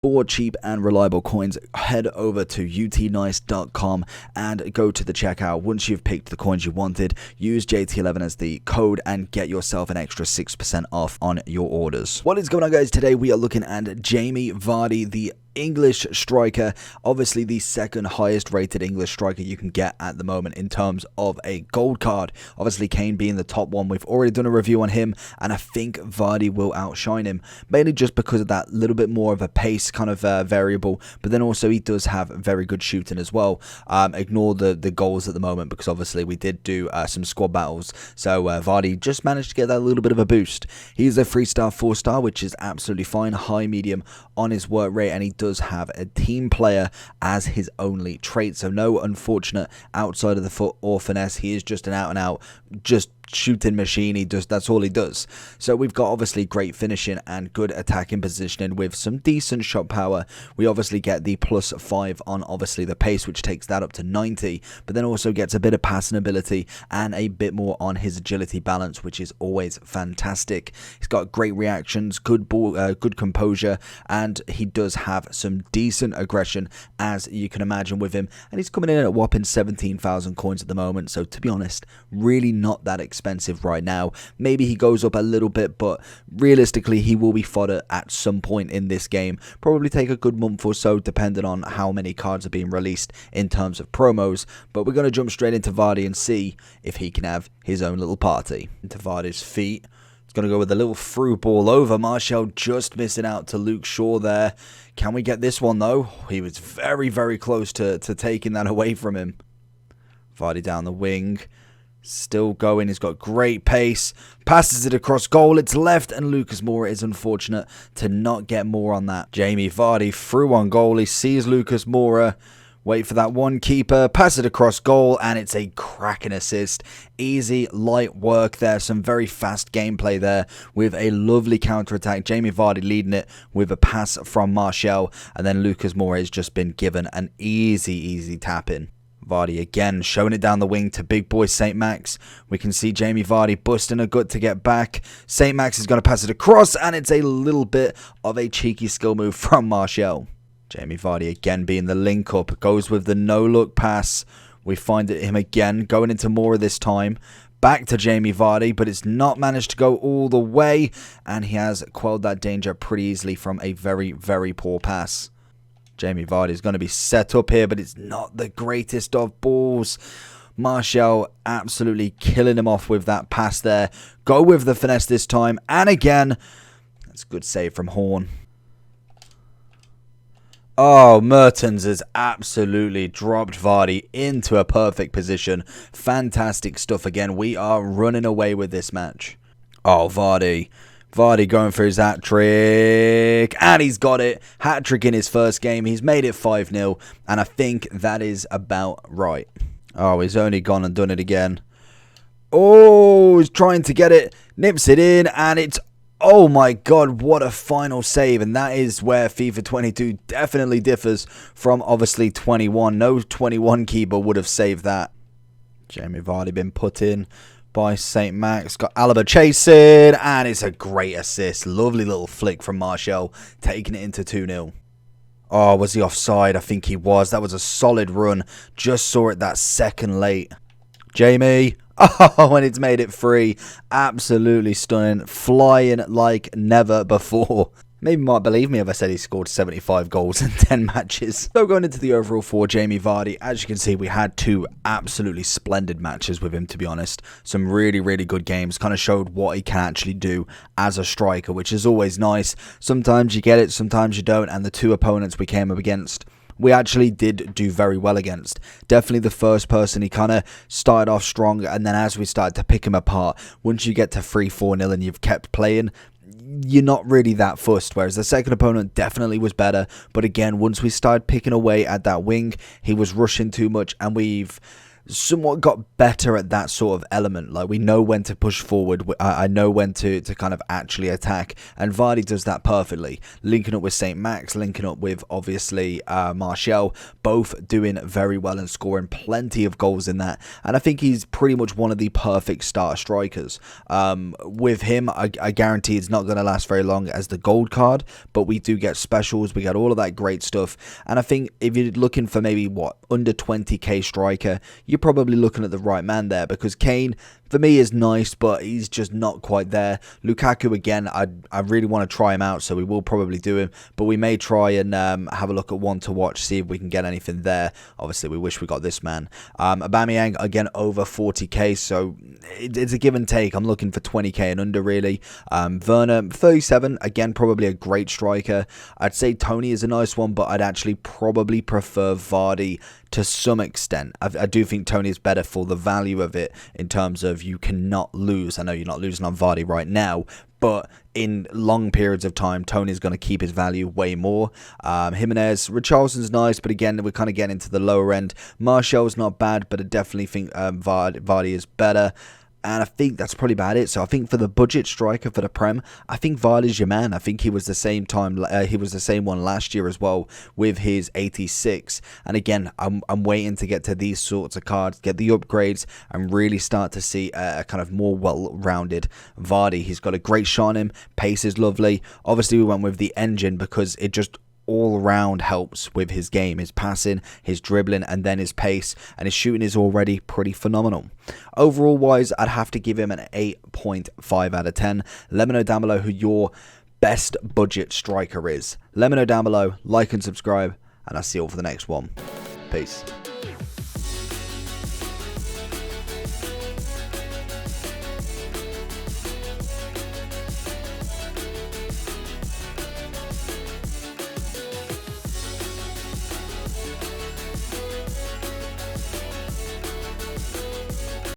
For cheap and reliable coins, head over to utnice.com and go to the checkout. Once you've picked the coins you wanted, use JT11 as the code and get yourself an extra 6% off on your orders. What is going on, guys? Today we are looking at Jamie Vardy, the English striker, obviously the second highest rated English striker you can get at the moment in terms of a gold card. Obviously Kane being the top one. We've already done a review on him and I think Vardy will outshine him, mainly just because of that little bit more of a pace kind of variable, but then also he does have very good shooting as well. Ignore the goals at the moment because obviously we did do some squad battles, so Vardy just managed to get that little bit of a boost. He's a 3-star, 4-star, which is absolutely fine, high medium on his work rate, and he does have a team player as his only trait, so no unfortunate outside of the foot or finesse. He is just an out and out just shooting machine. That's all he does. So we've got obviously great finishing and good attacking positioning with some decent shot power. We obviously get the +5 on obviously the pace, which takes that up to 90, but then also gets a bit of passing ability and a bit more on his agility balance, which is always fantastic. He's got great reactions, good ball, good composure, and he does have some decent aggression, as you can imagine with him, and he's coming in at a whopping 17,000 coins at the moment. So to be honest, really not that expensive right now. Maybe he goes up a little bit, but realistically he will be fodder at some point in this game. Probably take a good month or so depending on how many cards are being released in terms of promos. But we're going to jump straight into Vardy and see if he can have his own little party. Into Vardy's feet. It's going to go with a little through ball over. Martial just missing out to Luke Shaw there. Can we get this one though? He was very close to taking that away from him. Vardy down the wing. Still going, he's got great pace, passes it across goal, it's left, and Lucas Moura is unfortunate to not get more on that. Jamie Vardy through on goal, he sees Lucas Moura, wait for that one keeper, pass it across goal, and it's a cracking assist. Easy, light work there, some very fast gameplay there with a lovely counter-attack. Jamie Vardy leading it with a pass from Martial, and then Lucas Moura has just been given an easy tap-in. Vardy again showing it down the wing to big boy St. Max. We can see Jamie Vardy busting a gut to get back. St. Max is going to pass it across, and it's a little bit of a cheeky skill move from Martial. Jamie Vardy again being the link up, goes with the no look pass. We find it him again going into Moura this time. Back to Jamie Vardy, but it's not managed to go all the way, and he has quelled that danger pretty easily from a very poor pass. Jamie Vardy is going to be set up here, but it's not the greatest of balls. Martial absolutely killing him off with that pass there. Go with the finesse this time, and again, that's a good save from Horn. Oh, Mertens has absolutely dropped Vardy into a perfect position. Fantastic stuff again. We are running away with this match. Oh, Vardy going for his hat-trick, and he's got it. Hat-trick in his first game. He's made it 5-0, and I think that is about right. Oh, he's only gone and done it again. Oh, he's trying to get it. Nips it in, and it's... Oh my god, what a final save. And that is where FIFA 22 definitely differs from obviously 21. No 21 keeper would have saved that. Jamie Vardy been put in by St. Max, got Alaba chasing, and it's a great assist. Lovely little flick from Martial, taking it into 2-0. Oh, was he offside? I think he was. That was a solid run. Just saw it that second late. Jamie. Oh, and it's made it free. Absolutely stunning. Flying like never before. Maybe you might believe me if I said he scored 75 goals in 10 matches. So going into the overall for Jamie Vardy, as you can see, we had two absolutely splendid matches with him, to be honest. Some really good games. Kind of showed what he can actually do as a striker, which is always nice. Sometimes you get it, sometimes you don't. And the two opponents we came up against, we actually did do very well against. Definitely the first person, he kind of started off strong, and then as we started to pick him apart, once you get to 3-4-0 and you've kept playing, you're not really that fussed, whereas the second opponent definitely was better. But again, once we started picking away at that wing, he was rushing too much, and we've somewhat got better at that sort of element. Like, we know when to push forward. I know when to kind of actually attack, and Vardy does that perfectly. Linking up with St. Max, linking up with obviously Martial, both doing very well and scoring plenty of goals in that. And I think he's pretty much one of the perfect starter strikers. With him, I guarantee it's not going to last very long as the gold card, but we do get specials, we get all of that great stuff. And I think if you're looking for maybe under 20k striker, you're probably looking at the right man there, because Kane for me is nice, but he's just not quite there. Lukaku, again, I really want to try him out, so we will probably do him, but we may try and have a look at one to watch, see if we can get anything there. Obviously, we wish we got this man. Aubameyang, again, over 40k, so it's a give and take. I'm looking for 20k and under, really. Werner, 37, again, probably a great striker. I'd say Tony is a nice one, but I'd actually probably prefer Vardy to some extent. I do think Tony is better for the value of it, in terms of you cannot lose. I know you're not losing on Vardy right now, but in long periods of time, Tony's going to keep his value way more. Jimenez, Richarlison's nice, but again, we're kind of getting into the lower end. Martial's not bad, but I definitely think Vardy is better. And I think that's probably about it. So I think for the budget striker for the Prem, I think Vardy's your man. I think he was the same one last year as well with his 86. And again, I'm waiting to get to these sorts of cards, get the upgrades, and really start to see a kind of more well-rounded Vardy. He's got a great shot on him. Pace is lovely. Obviously, we went with the engine because it just all round helps with his game, his passing, his dribbling, and then his pace, and his shooting is already pretty phenomenal. Overall wise, I'd have to give him an 8.5 out of 10. Let me know down below who your best budget striker is. Let me know down below, like and subscribe, and I'll see you all for the next one. Peace.